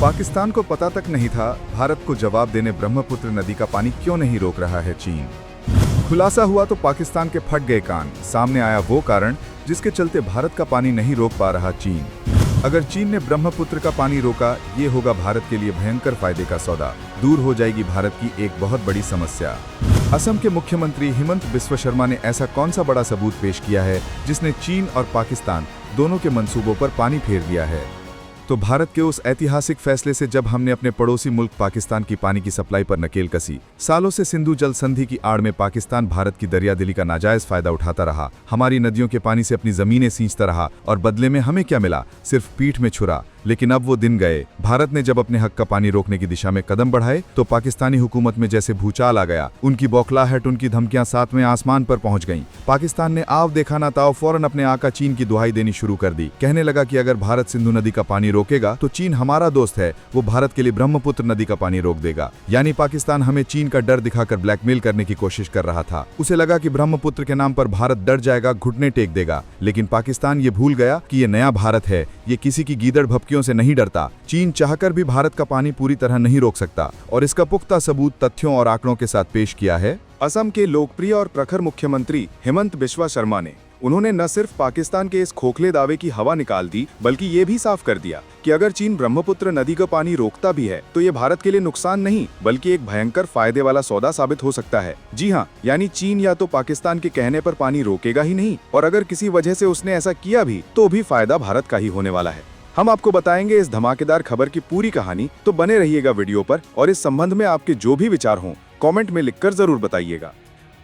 पाकिस्तान को पता तक नहीं था भारत को जवाब देने ब्रह्मपुत्र नदी का पानी क्यों नहीं रोक रहा है चीन। खुलासा हुआ तो पाकिस्तान के फट गए कान। सामने आया वो कारण जिसके चलते भारत का पानी नहीं रोक पा रहा चीन। अगर चीन ने ब्रह्मपुत्र का पानी रोका, ये होगा भारत के लिए भयंकर फायदे का सौदा। दूर हो जाएगी भारत की एक बहुत बड़ी समस्या। असम के मुख्यमंत्री हिमंत बिस्वा शर्मा ने ऐसा कौन सा बड़ा सबूत पेश किया है जिसने चीन और पाकिस्तान दोनों के मंसूबों पर पानी फेर दिया है? तो भारत के उस ऐतिहासिक फैसले से जब हमने अपने पड़ोसी मुल्क पाकिस्तान की पानी की सप्लाई पर नकेल कसी। सालों से सिंधु जल संधि की आड़ में पाकिस्तान भारत की दरियादिली का नाजायज फायदा उठाता रहा, हमारी नदियों के पानी से अपनी जमीनें सींचता रहा और बदले में हमें क्या मिला? सिर्फ पीठ में छुरा। लेकिन अब वो दिन गए। भारत ने जब अपने हक का पानी रोकने की दिशा में कदम बढ़ाए तो पाकिस्तानी हुकूमत में जैसे भूचाल आ गया। उनकी बौखलाहट, उनकी धमकियां सातवें आसमान पर पहुंच गईं। पाकिस्तान ने आव देखा ना ताव फौरन अपने आका चीन की दुहाई देनी शुरू कर दी। कहने लगा कि अगर भारत सिंधु नदी का पानी रोकेगा तो चीन हमारा दोस्त है, वो भारत के लिए ब्रह्मपुत्र नदी का पानी रोक देगा। यानी पाकिस्तान हमें चीन का डर दिखाकर ब्लैकमेल करने की कोशिश कर रहा था। उसे लगा कि ब्रह्मपुत्र के नाम पर भारत डर जाएगा, घुटने टेक देगा। लेकिन पाकिस्तान ये भूल गया कि ये नया भारत है, ये किसी की गीदड़ भपकियों से नहीं डरता। चीन चाहकर भी भारत का पानी पूरी तरह नहीं रोक सकता और इसका पुख्ता सबूत तथ्यों और आंकड़ों के साथ पेश किया है असम के लोकप्रिय और प्रखर मुख्यमंत्री हिमंत बिस्वा शर्मा ने। उन्होंने न सिर्फ पाकिस्तान के इस खोखले दावे की हवा निकाल दी, बल्कि ये भी साफ कर दिया कि अगर चीन ब्रह्मपुत्र नदी का पानी रोकता भी है तो ये भारत के लिए नुकसान नहीं बल्कि एक भयंकर फायदे वाला सौदा साबित हो सकता है। जी हाँ, यानी चीन या तो पाकिस्तान के कहने पर पानी रोकेगा ही नहीं, और अगर किसी वजह से उसने ऐसा किया भी तो भी फायदा भारत का ही होने वाला है। हम आपको बताएंगे इस धमाकेदार खबर की पूरी कहानी, तो बने रहिएगा वीडियो पर और इस संबंध में आपके जो भी विचार हों कमेंट में लिखकर जरूर बताइएगा।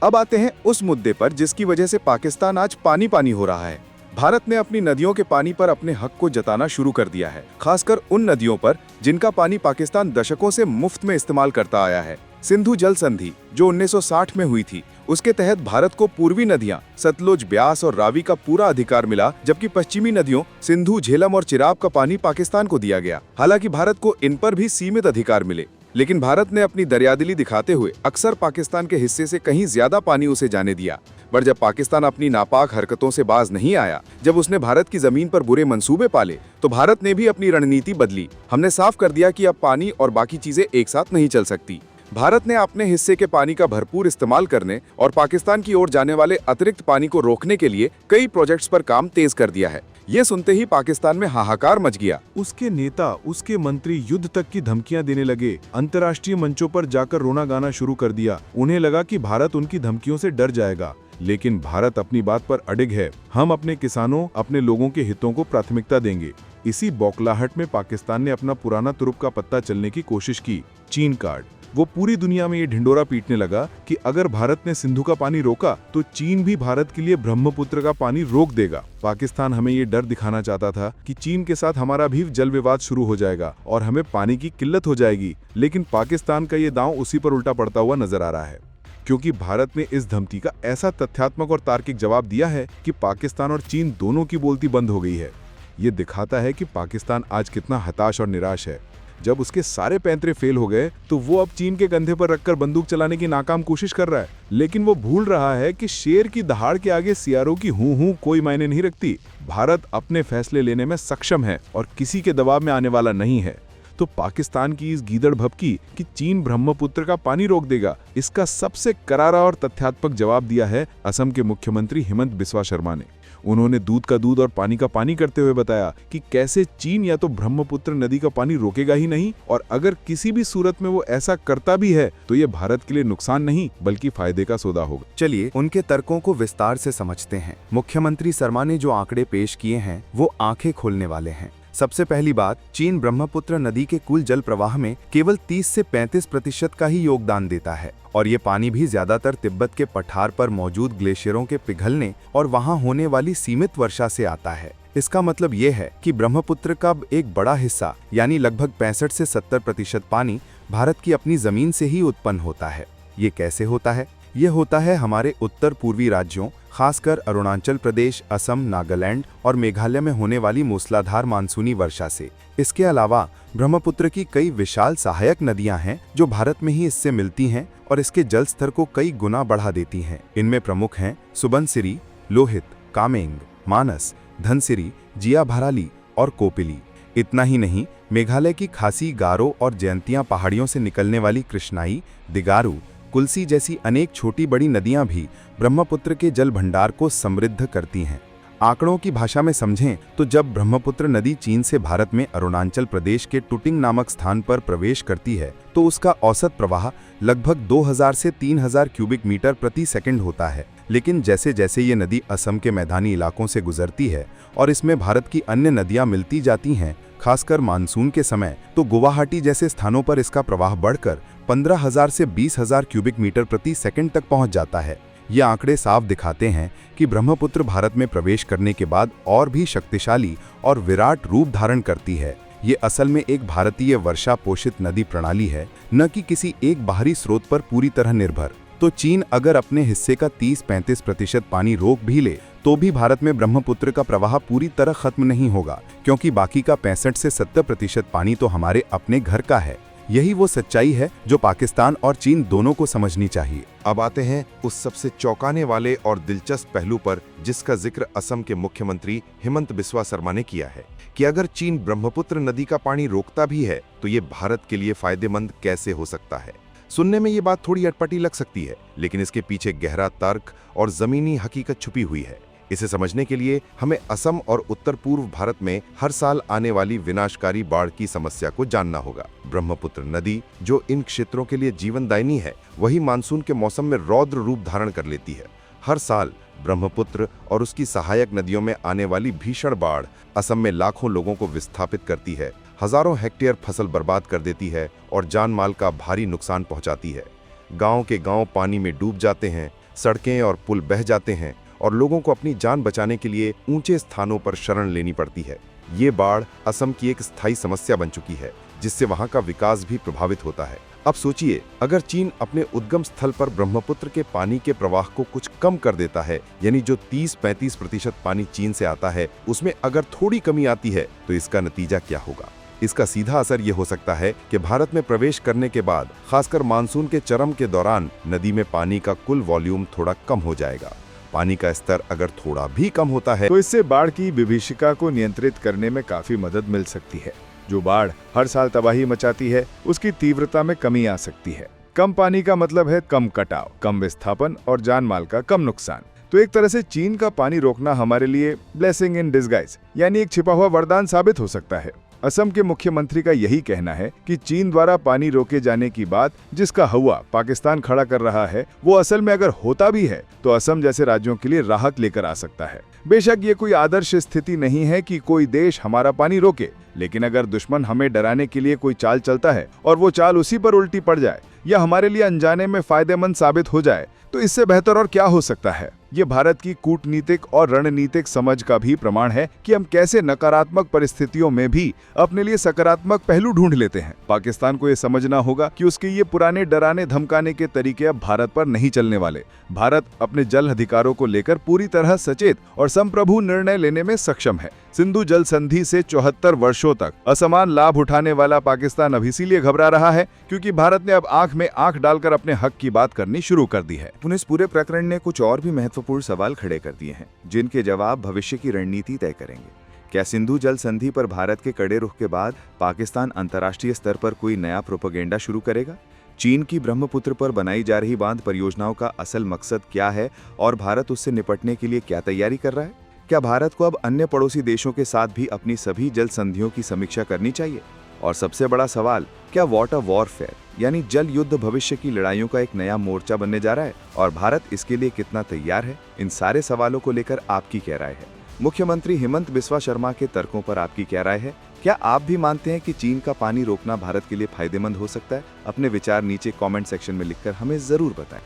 अब आते हैं उस मुद्दे पर जिसकी वजह से पाकिस्तान आज पानी पानी हो रहा है। भारत ने अपनी नदियों के पानी पर अपने हक को जताना शुरू कर दिया है, खासकर उन नदियों पर जिनका पानी पाकिस्तान दशकों से मुफ्त में इस्तेमाल करता आया है। सिंधु जल संधि जो 1960 में हुई थी, उसके तहत भारत को पूर्वी नदियां सतलुज, ब्यास और रावी का पूरा अधिकार मिला, जबकि पश्चिमी नदियों सिंधु, झेलम और चिराब का पानी पाकिस्तान को दिया गया। हालांकि भारत को इन पर भी सीमित अधिकार मिले, लेकिन भारत ने अपनी दरियादिली दिखाते हुए अक्सर पाकिस्तान के हिस्से से कहीं ज्यादा पानी उसे जाने दिया। पर जब पाकिस्तान अपनी नापाक हरकतों से बाज नहीं आया, जब उसने भारत की जमीन पर बुरे मंसूबे पाले, तो भारत ने भी अपनी रणनीति बदली। हमने साफ कर दिया कि अब पानी और बाकी चीजें एक साथ नहीं चल सकती। भारत ने अपने हिस्से के पानी का भरपूर इस्तेमाल करने और पाकिस्तान की ओर जाने वाले अतिरिक्त पानी को रोकने के लिए कई प्रोजेक्ट्स पर काम तेज कर दिया है। ये सुनते ही पाकिस्तान में हाहाकार मच गया। उसके नेता, उसके मंत्री युद्ध तक की धमकियां देने लगे। अंतर्राष्ट्रीय मंचों पर जाकर रोना गाना शुरू कर दिया। उन्हें लगा कि भारत उनकी धमकियों से डर जाएगा, लेकिन भारत अपनी बात पर अडिग है। हम अपने किसानों, अपने लोगों के हितों को प्राथमिकता देंगे। इसी बौखलाहट में पाकिस्तान ने अपना पुराना तुरुप का पत्ता चलने की कोशिश की, चीन कार्ड। वो पूरी दुनिया में ये ढिंडोरा पीटने लगा कि अगर भारत ने सिंधु का पानी रोका तो चीन भी भारत के लिए ब्रह्मपुत्र का पानी रोक देगा। पाकिस्तान हमें ये डर दिखाना चाहता था कि चीन के साथ हमारा भी जल विवाद शुरू हो जाएगा और हमें पानी की किल्लत हो जाएगी। लेकिन पाकिस्तान का ये दांव उसी पर उल्टा पड़ता हुआ नजर आ रहा है, क्योंकि भारत ने इस धमकी का ऐसा तथ्यात्मक और तार्किक जवाब दिया है कि पाकिस्तान और चीन दोनों की बोलती बंद हो गई है। ये दिखाता है कि पाकिस्तान आज कितना हताश और निराश है। जब उसके सारे पैंतरे फेल हो गए तो वो अब चीन के कंधे पर रखकर बंदूक चलाने की नाकाम कोशिश कर रहा है। लेकिन वो भूल रहा है कि शेर की दहाड़ के आगे सियारों की हूं कोई मायने नहीं रखती। भारत अपने फैसले लेने में सक्षम है और किसी के दबाव में आने वाला नहीं है। तो पाकिस्तान की इस गीदड़ भपकी कि चीन ब्रह्मपुत्र का पानी रोक देगा, इसका सबसे करारा और तथ्यात्मक जवाब दिया है असम के मुख्यमंत्री हिमंत बिस्वा शर्मा ने। उन्होंने दूध का दूध और पानी का पानी करते हुए बताया कि कैसे चीन या तो ब्रह्मपुत्र नदी का पानी रोकेगा ही नहीं, और अगर किसी भी सूरत में वो ऐसा करता भी है तो ये भारत के लिए नुकसान नहीं बल्कि फायदे का सौदा होगा। चलिए उनके तर्कों को विस्तार से समझते हैं। मुख्यमंत्री शर्मा ने जो आंकड़े पेश किए हैं वो आंखें खोलने वाले हैं। सबसे पहली बात, चीन ब्रह्मपुत्र नदी के कुल जल प्रवाह में केवल 30 से 35% का ही योगदान देता है, और ये पानी भी ज्यादातर तिब्बत के पठार पर मौजूद ग्लेशियरों के पिघलने और वहां होने वाली सीमित वर्षा से आता है। इसका मतलब ये है कि ब्रह्मपुत्र का एक बड़ा हिस्सा यानी लगभग 65 से 70% पानी भारत की अपनी जमीन से ही उत्पन्न होता है। ये कैसे होता है? ये होता है हमारे उत्तर पूर्वी राज्यों, खासकर अरुणाचल प्रदेश, असम, नागालैंड और मेघालय में होने वाली मूसलाधार मानसूनी वर्षा से। इसके अलावा ब्रह्मपुत्र की कई विशाल सहायक नदियां हैं जो भारत में ही इससे मिलती हैं और इसके जल स्तर को कई गुना बढ़ा देती हैं। इनमें प्रमुख हैं सुबनसिरी, लोहित, कामेंग, मानस, धनसिरी, जिया भराली और कोपिली। इतना ही नहीं, मेघालय की खासी, गारो और जयंतिया पहाड़ियों से निकलने वाली कृष्णाई, दिगारू, कुल्सी जैसी अनेक छोटी बड़ी नदियां भी ब्रह्मपुत्र के जल भंडार को समृद्ध करती हैं। आंकड़ों की भाषा में समझें तो जब ब्रह्मपुत्र नदी चीन से भारत में अरुणाचल प्रदेश के टुटिंग नामक स्थान पर प्रवेश करती है तो उसका औसत प्रवाह लगभग 2000 से 3000 क्यूबिक मीटर प्रति सेकंड होता है। लेकिन जैसे जैसे ये नदी असम के मैदानी इलाकों से गुजरती है और इसमें भारत की अन्य नदियां मिलती जाती हैं, खासकर मानसून के समय, तो गुवाहाटी जैसे स्थानों पर इसका प्रवाह बढ़कर 15,000 से 20,000 क्यूबिक मीटर प्रति सेकंड तक पहुंच जाता है। ये आंकड़े साफ दिखाते हैं कि ब्रह्मपुत्र भारत में प्रवेश करने के बाद और भी शक्तिशाली और विराट रूप धारण करती है। ये असल में एक भारतीय वर्षा पोषित नदी प्रणाली है, न कि किसी एक बाहरी स्रोत पर पूरी तरह निर्भर। तो चीन अगर अपने हिस्से का 30-35% पानी रोक भी ले तो भी भारत में ब्रह्मपुत्र का प्रवाह पूरी तरह खत्म नहीं होगा, क्योंकि बाकी का 65 से 70% पानी तो हमारे अपने घर का है। यही वो सच्चाई है जो पाकिस्तान और चीन दोनों को समझनी चाहिए। अब आते हैं उस सबसे चौंकाने वाले और दिलचस्प पहलू पर जिसका जिक्र असम के मुख्यमंत्री हिमंत बिस्वा शर्मा ने किया है कि अगर चीन ब्रह्मपुत्र नदी का पानी रोकता भी है तो ये भारत के लिए फायदेमंद कैसे हो सकता है। सुनने में ये बात थोड़ी अटपटी लग सकती है, लेकिन इसके पीछे गहरा तर्क और जमीनी हकीकत छुपी हुई है। इसे समझने के लिए हमें असम और उत्तर पूर्व भारत में हर साल आने वाली विनाशकारी बाढ़ की समस्या को जानना होगा। ब्रह्मपुत्र नदी जो इन क्षेत्रों के लिए जीवनदायिनी है, वही मानसून के मौसम में रौद्र रूप धारण कर लेती है। हर साल ब्रह्मपुत्र और उसकी सहायक नदियों में आने वाली भीषण बाढ़ असम में लाखों लोगों को विस्थापित करती है, हजारों हेक्टेयर फसल बर्बाद कर देती है और जान माल का भारी नुकसान पहुंचाती है। गांव के गांव पानी में डूब जाते हैं, सड़कें और पुल बह जाते हैं और लोगों को अपनी जान बचाने के लिए ऊंचे स्थानों पर शरण लेनी पड़ती है। ये बाढ़ असम की एक स्थायी समस्या बन चुकी है, जिससे वहां का विकास भी प्रभावित होता है। अब सोचिए, अगर चीन अपने उद्गम स्थल पर ब्रह्मपुत्र के पानी के प्रवाह को कुछ कम कर देता है, यानी जो 30-35% पानी चीन से आता है उसमें अगर थोड़ी कमी आती है, तो इसका नतीजा क्या होगा। इसका सीधा असर ये हो सकता है कि भारत में प्रवेश करने के बाद, खासकर मानसून के चरम के दौरान, नदी में पानी का कुल वॉल्यूम थोड़ा कम हो जाएगा। पानी का स्तर अगर थोड़ा भी कम होता है तो इससे बाढ़ की विभीषिका को नियंत्रित करने में काफी मदद मिल सकती है। जो बाढ़ हर साल तबाही मचाती है, उसकी तीव्रता में कमी आ सकती है। कम पानी का मतलब है कम कटाव, कम विस्थापन और जान माल का कम नुकसान। तो एक तरह से चीन का पानी रोकना हमारे लिए ब्लेसिंग इन डिस्गाइज, यानी एक छिपा हुआ वरदान साबित हो सकता है। असम के मुख्यमंत्री का यही कहना है कि चीन द्वारा पानी रोके जाने की बात जिसका हवा पाकिस्तान खड़ा कर रहा है, वो असल में अगर होता भी है तो असम जैसे राज्यों के लिए राहत लेकर आ सकता है। बेशक ये कोई आदर्श स्थिति नहीं है कि कोई देश हमारा पानी रोके, लेकिन अगर दुश्मन हमें डराने के लिए कोई चाल चलता है और वो चाल उसी पर उल्टी पड़ जाए या हमारे लिए अनजाने में फायदेमंद साबित हो जाए, तो इससे बेहतर और क्या हो सकता है। ये भारत की कूटनीतिक और रणनीतिक समझ का भी प्रमाण है कि हम कैसे नकारात्मक परिस्थितियों में भी अपने लिए सकारात्मक पहलू ढूंढ लेते हैं। पाकिस्तान को ये समझना होगा कि उसके ये पुराने डराने धमकाने के तरीके अब भारत पर नहीं चलने वाले। भारत अपने जल अधिकारों को लेकर पूरी तरह सचेत और संप्रभु निर्णय लेने में सक्षम है। सिंधु जल संधि से 74 वर्षों तक असमान लाभ उठाने वाला पाकिस्तान अब इसीलिए घबरा रहा है क्योंकि भारत ने अब आंख में आंख डालकर अपने हक की बात करनी शुरू कर दी है। इस पूरे प्रकरण ने कुछ और भी महत्वपूर्ण सवाल खड़े कर दिए हैं, जिनके जवाब भविष्य की रणनीति तय करेंगे। क्या सिंधु जल संधि पर भारत के कड़े रुख के बाद पाकिस्तान अंतर्राष्ट्रीय स्तर पर कोई नया प्रोपेगेंडा शुरू करेगा? चीन की ब्रह्मपुत्र पर बनाई जा रही बांध परियोजनाओं का असल मकसद क्या है और भारत उससे निपटने के लिए क्या तैयारी कर रहा है? क्या भारत को अब अन्य पड़ोसी देशों के साथ भी अपनी सभी जल संधियों की समीक्षा करनी चाहिए? और सबसे बड़ा सवाल, क्या वाटर वॉरफेयर यानी जल युद्ध भविष्य की लड़ाइयों का एक नया मोर्चा बनने जा रहा है और भारत इसके लिए कितना तैयार है? इन सारे सवालों को लेकर आपकी क्या राय है? मुख्यमंत्री हिमंत बिस्वा शर्मा के तर्कों पर आपकी क्या राय है? क्या आप भी मानते हैं कि चीन का पानी रोकना भारत के लिए फायदेमंद हो सकता है? अपने विचार नीचे कमेंट सेक्शन में लिखकर हमें जरूर बताएं।